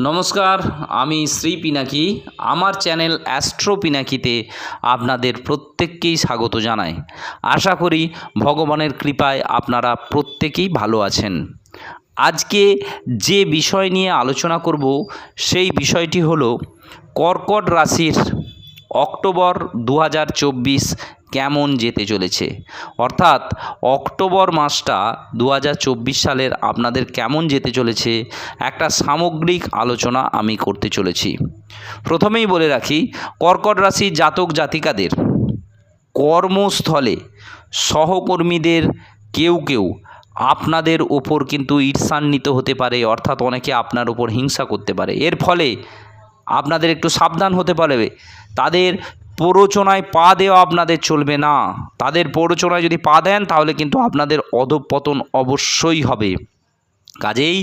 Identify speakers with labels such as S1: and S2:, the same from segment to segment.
S1: নমস্কার, আমি শ্রী পিনাকি। আমার চ্যানেল অ্যাস্ট্রো পিনাকিতে আপনাদের প্রত্যেককেই স্বাগত জানাই। আশা করি ভগবানের কৃপায় আপনারা প্রত্যেকেই ভালো আছেন। আজকে যে বিষয় নিয়ে আলোচনা করব সেই বিষয়টি হলো কর্কট রাশির অক্টোবর 2024 কেমন যেতে চলেছে, অর্থাৎ অক্টোবর মাসটা 2024 সালের আপনাদের কেমন যেতে চলেছে একটা সামগ্রিক আলোচনা আমি করতে চলেছি। প্রথমেই বলে রাখি, কর্কট রাশির জাতক জাতিকাদের কর্মস্থলে সহকর্মীদের কেউ আপনাদের ওপর কিন্তু ঈর্ষান্বিত হতে পারে, অর্থাৎ অনেকে আপনার ওপর হিংসা করতে পারে। এর ফলে আপনাদের একটু সাবধান হতে পারবে। তাদের প্ররোচনায় পা দেওয়া আপনাদের চলবে না। তাদের প্ররোচনায় যদি পা দেন তাহলে কিন্তু আপনাদের অধঃপতন অবশ্যই হবে। কাজেই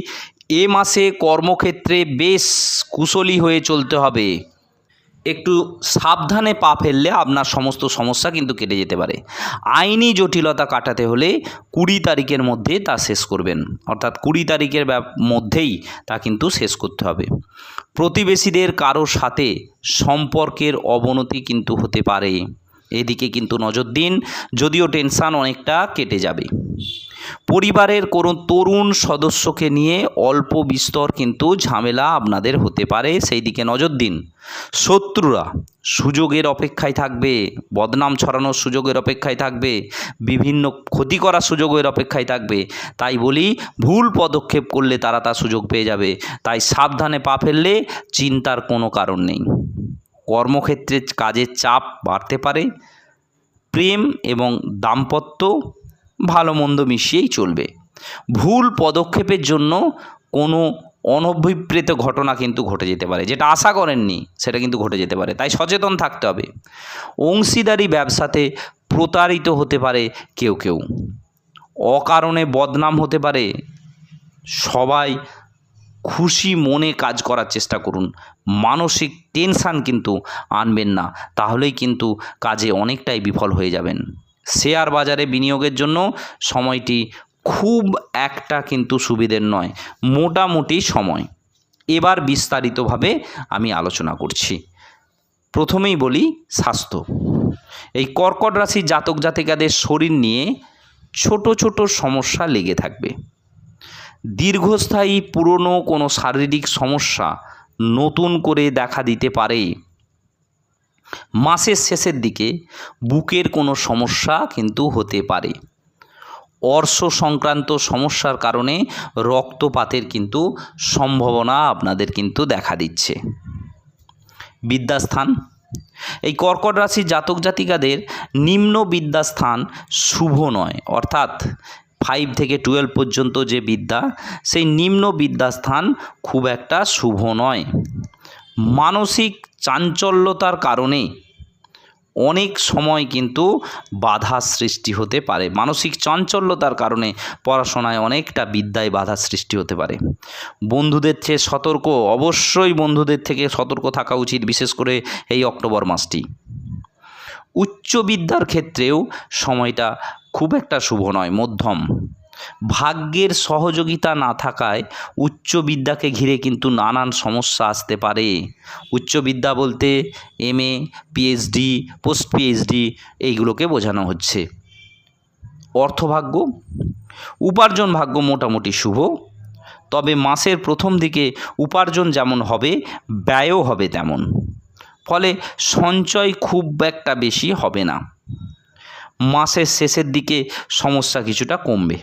S1: এ মাসে কর্মক্ষেত্রে বেশ কুশলী হয়ে চলতে হবে। একটু সাবধানে পা ফেললে আপনার সমস্ত সমস্যা কিন্তু কেটে যেতে পারে। আইনি জটিলতা কাটাতে হলে 20 তারিখের মধ্যে তা শেষ করবেন, অর্থাৎ 20 তারিখের মধ্যেই তা কিন্তু শেষ করতে হবে। প্রতিবেশীদের কারোর সাথে সম্পর্কের অবনতি কিন্তু হতে পারে, এদিকে কিন্তু নজর দিন। যদিও টেনশান অনেকটা কেটে যাবে। পরিবারের কোনো তরুণ সদস্যকে নিয়ে অল্প বিস্তর কিন্তু ঝামেলা আপনাদের হতে পারে, সেই দিকে নজর দিন। শত্রুরা সুযোগের অপেক্ষায় থাকবে, বদনাম ছড়ানোর সুযোগের অপেক্ষায় থাকবে, বিভিন্ন ক্ষতি করার সুযোগের অপেক্ষায় থাকবে। তাই বলি, ভুল পদক্ষেপ করলে তারা তার সুযোগ পেয়ে যাবে। তাই সাবধানে পা ফেললে চিন্তার কোনো কারণ নেই। কর্মক্ষেত্রে কাজের চাপ বাড়তে পারে। প্রেম এবং দাম্পত্য ভালো মন্দ মিশিয়েই চলবে। ভুল পদক্ষেপের জন্য কোনো অনভিপ্রেত ঘটনা কিন্তু ঘটে যেতে পারে, যেটা আশা করেননি সেটা কিন্তু ঘটে যেতে পারে। তাই সচেতন থাকতে হবে। অংশীদারি ব্যবসাতে প্রতারিত হতে পারে কেউ, অকারণে বদনাম হতে পারে। সবাই খুশি মনে কাজ করার চেষ্টা করুন। মানসিক টেনশান কিন্তু আনবেন না, তাহলেই কিন্তু কাজে অনেকটাই বিফল হয়ে যাবেন। শেয়ার বাজারে বিনিয়োগের জন্য সময়টি খুব একটা কিন্তু সুবিধের নয়, মোটামুটি সময়। এবার বিস্তারিতভাবে আমি আলোচনা করছি। প্রথমেই বলি স্বাস্থ্য। এই কর্কট রাশির জাতক জাতিকাদের শরীর নিয়ে ছোট সমস্যা লেগে থাকবে। দীর্ঘস্থায়ী পুরনো কোনো শারীরিক সমস্যা নতুন করে দেখা দিতে পারে। মাসের শেষের দিকে বুকের কোনো সমস্যা কিন্তু হতে পারে। অর্শ সংক্রান্ত সমস্যার কারণে রক্তপাতের কিন্তু সম্ভাবনা আপনাদের কিন্তু দেখা দিচ্ছে। বিদ্যাস্থান, এই কর্কট রাশির জাতক জাতিকাদের নিম্ন বিদ্যাস্থান শুভ নয়, অর্থাৎ 5 থেকে 12 পর্যন্ত যে বিদ্যা, সেই নিম্ন বিদ্যাস্থান খুব একটা শুভ নয়। মানসিক চাঞ্চল্যতার কারণে অনেক সময় কিন্তু বাধা সৃষ্টি হতে পারে। মানসিক চাঞ্চল্যতার কারণে পড়াশোনায় অনেকটা বিদ্যায় বাধা সৃষ্টি হতে পারে। বন্ধুদের চেয়ে সতর্ক, অবশ্যই বন্ধুদের থেকে সতর্ক থাকা উচিত, বিশেষ করে এই অক্টোবর মাসটি। উচ্চ বিদ্যার ক্ষেত্রেও সময়টা খুব একটা শুভ নয়, মধ্যম। ভাগ্যের সহযোগিতা না থাকায় উচ্চ বিদ্যাকে ঘিরে কিন্তু নানান সমস্যা আসতে পারে। উচ্চ বিদ্যা বলতে MA, PhD, পোস্ট PhD এইগুলোকে বোঝানো হচ্ছে। অর্থভাগ্য, উপার্জন ভাগ্য মোটামুটি শুভ, তবে মাসের প্রথম দিকে উপার্জন যেমন হবে ব্যয়ও হবে তেমন, ফলে সঞ্চয় খুব একটা বেশি হবে না। মাসের শেষের দিকে সমস্যা কিছুটা কমবে।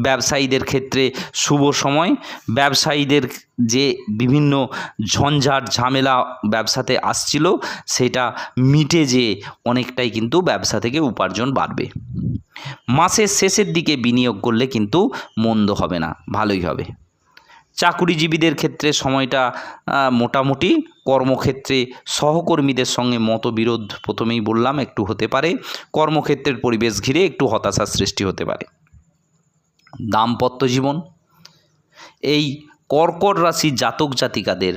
S1: ব্যবসায়ীদের ক্ষেত্রে শুভ সময়। ব্যবসায়ীদের যে বিভিন্ন ঝঞ্ঝাট ঝামেলা ব্যবসাতে আসছিল, সেটা মিটে যেয়ে অনেকটাই কিন্তু ব্যবসা থেকে উপার্জন বাড়বে। মাসের শেষের দিকে বিনিয়োগ করলে কিন্তু মন্দ হবে না, ভালোই হবে। চাকুরিজীবীদের ক্ষেত্রে সময়টা মোটামুটি। কর্মক্ষেত্রে সহকর্মীদের সঙ্গে মতবিরোধ প্রথমেই বললাম একটু হতে পারে। কর্মক্ষেত্রের পরিবেশ ঘিরে একটু হতাশার সৃষ্টি হতে পারে। দাম্পত্য জীবন, এই কর্কট রাশির জাতক জাতিকাদের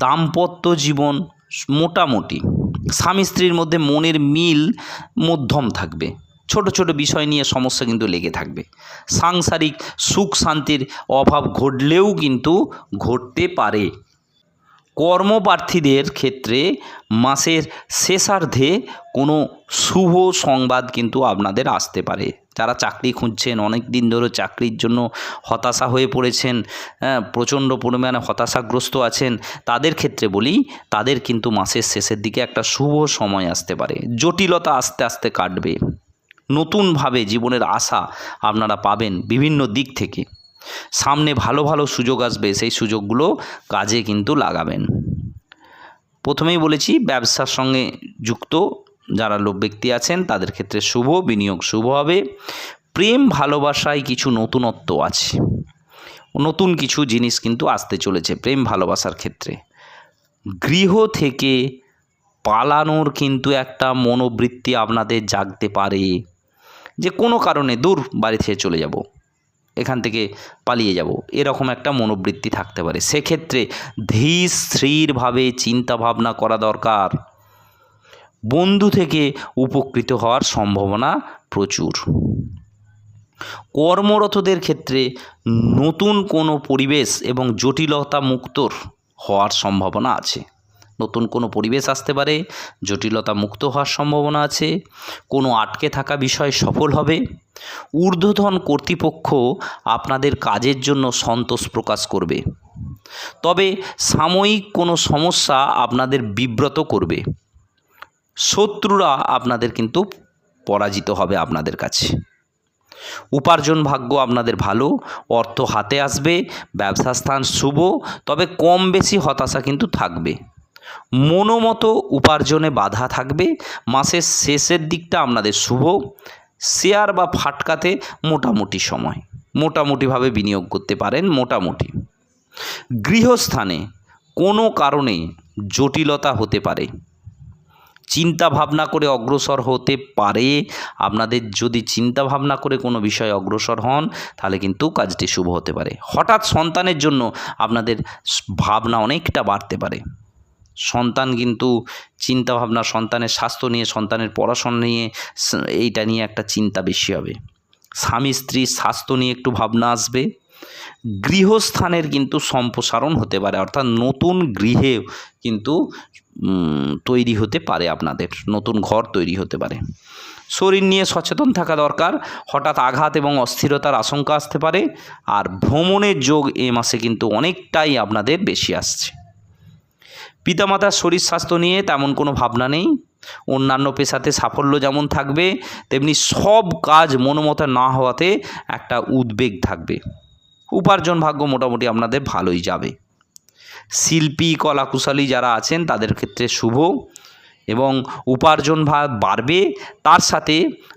S1: দাম্পত্য জীবন মোটামুটি। স্বামী স্ত্রীর মধ্যে মনের মিল মধ্যম থাকবে। ছোট ছোট বিষয় নিয়ে সমস্যা কিন্তু লেগে থাকবে। সাংসারিক সুখ শান্তির অভাব ঘটলেও কিন্তু ঘটতে পারে। কর্মপ্রার্থীদের ক্ষেত্রে মাসের শেষার্ধে কোনো শুভ সংবাদ কিন্তু আপনাদের আসতে পারে। যারা চাকরি খুঁজছেন, অনেক দিন ধরে চাকরির জন্য হতাশা হয়ে পড়েছেন, প্রচণ্ড পরিমাণে হতাশাগ্রস্ত আছেন, তাদের ক্ষেত্রে বলি, তাদের কিন্তু মাসের শেষের দিকে একটা শুভ সময় আসতে পারে। জটিলতা আস্তে আস্তে কাটবে। নতুনভাবে জীবনের আশা আপনারা পাবেন বিভিন্ন দিক থেকে। সামনে ভালো ভালো সুযোগ আসবে, সেই সুযোগগুলো কাজে কিন্তু লাগাবেন। প্রথমেই বলেছি, ব্যবসার সঙ্গে যুক্ত যারা লোক ব্যক্তি আছেন তাদের ক্ষেত্রে শুভ, বিনিয়োগ শুভ হবে। প্রেম ভালোবাসায় কিছু নতুনত্ব আছে, নতুন কিছু জিনিস কিন্তু আসতে চলেছে প্রেম ভালোবাসার ক্ষেত্রে। গৃহ থেকে পালানোর কিন্তু একটা মনোবৃত্তি আপনাদের জাগতে পারে, যে কোনো কারণে দূর বাড়ি থেকে চলে যাব, এখান থেকে পালিয়ে যাব, এরকম একটা মনোবৃত্তি থাকতে পারে। সেক্ষেত্রে ধীর স্থিরভাবে চিন্তা ভাবনা করা দরকার। বন্ধু থেকে উপকৃত হওয়ার সম্ভাবনা প্রচুর। কর্মরতদের ক্ষেত্রে নতুন কোনো পরিবেশ এবং জটিলতা মুক্ত হওয়ার সম্ভাবনা আছে। নতুন কোনো পরিবেশ আসতে পারে, জটিলতা মুক্ত হওয়ার সম্ভাবনা আছে। কোনো আটকে থাকা বিষয় সফল হবে। ঊর্ধ্বতন কর্তৃপক্ষ আপনাদের কাজের জন্য সন্তোষ প্রকাশ করবে, তবে সাময়িক কোনো সমস্যা আপনাদের বিব্রত করবে। শত্রুরা আপনাদের কিন্তু পরাজিত হবে আপনাদের কাছে। উপার্জন ভাগ্য আপনাদের ভালো, অর্থ হাতে আসবে, ব্যবসা স্থান শুভ, তবে কম বেশি হতাশা কিন্তু থাকবে। মনোমতো উপার্জনে বাধা থাকবে। মাসের শেষের দিকটা আপনাদের শুভ। শেয়ার বা ফাটকাতে মোটামুটি সময়, মোটামুটিভাবে বিনিয়োগ করতে পারেন। মোটামুটি গৃহস্থানে কোনো কারণে জটিলতা হতে পারে, চিন্তা ভাবনা করে অগ্রসর হতে পারে। আপনাদের যদি চিন্তা ভাবনা করে কোনো বিষয়ে অগ্রসর হন, তাহলে কিন্তু কাজটি শুভ হতে পারে। হঠাৎ সন্তানের জন্য আপনাদের ভাবনা অনেকটা বাড়তে পারে। সন্তান কিন্তু চিন্তা ভাবনা, সন্তানের স্বাস্থ্য নিয়ে, সন্তানের পড়াশোনা নিয়ে, এইটা নিয়ে একটা চিন্তা বেশি হবে। স্বামী স্ত্রীর স্বাস্থ্য নিয়ে একটু ভাবনা আসবে। গৃহস্থানের কিন্তু সম্প্রসারণ হতে পারে, অর্থাৎ নতুন গৃহে কিন্তু তৈরি হতে পারে, আপনাদের নতুন ঘর তৈরি হতে পারে। শরীর নিয়ে সচেতন থাকা দরকার। হঠাৎ আঘাত এবং অস্থিরতার আশঙ্কা আসতে পারে। আর ভ্রমণের যোগ এ মাসে কিন্তু অনেকটাই আপনাদের বেশি আসছে। পিতামাতার শরীর স্বাস্থ্য নিয়ে তেমন কোনো ভাবনা নেই। অন্যান্য পেশাতে সাফল্য যেমন থাকবে, তেমনি সব কাজ মনোমতো না হওয়াতে একটা উদ্বেগ থাকবে। উপার্জন ভাগ্য মোটামুটি আপনাদের ভালোই যাবে। শিল্পী কলাকুশলী যারা আছেন তাদের ক্ষেত্রে শুভ এবং উপার্জন ভাগ বাড়বে। তার সাথে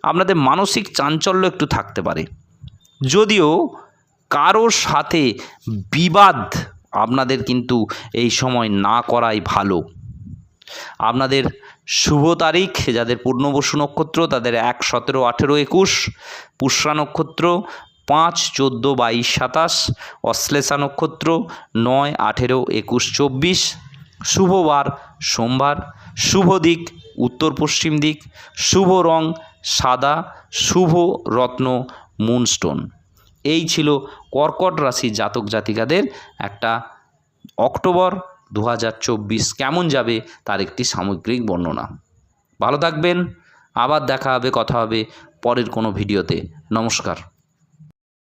S1: আপনাদের মানসিক চাঞ্চল্য একটু থাকতে পারে, যদিও কারোর সাথে বিবাদ আপনাদের কিন্তু এই সময় না করাই ভালো। আপনাদের শুভ তারিখ, যাদের পূর্ণবসু নক্ষত্র তাদের 1, 17, 18, 21, পুষ্যা নক্ষত্র 5, 14, 22, 27, অশ্লেষা নক্ষত্র 9, 18, 21, 24, শুভবার সোমবার, শুভ দিক উত্তর পশ্চিম দিক, শুভ রং সাদা, শুভ রত্ন মুনস্টোন। এই ছিল কর্কট রাশি জাতক জাতিকাদের একটা অক্টোবর 2024 কেমন যাবে তার একটি সামগ্রিক বর্ণনা। ভালো থাকবেন, আবার দেখা হবে, কথা হবে পরের কোনো ভিডিওতে। নমস্কার।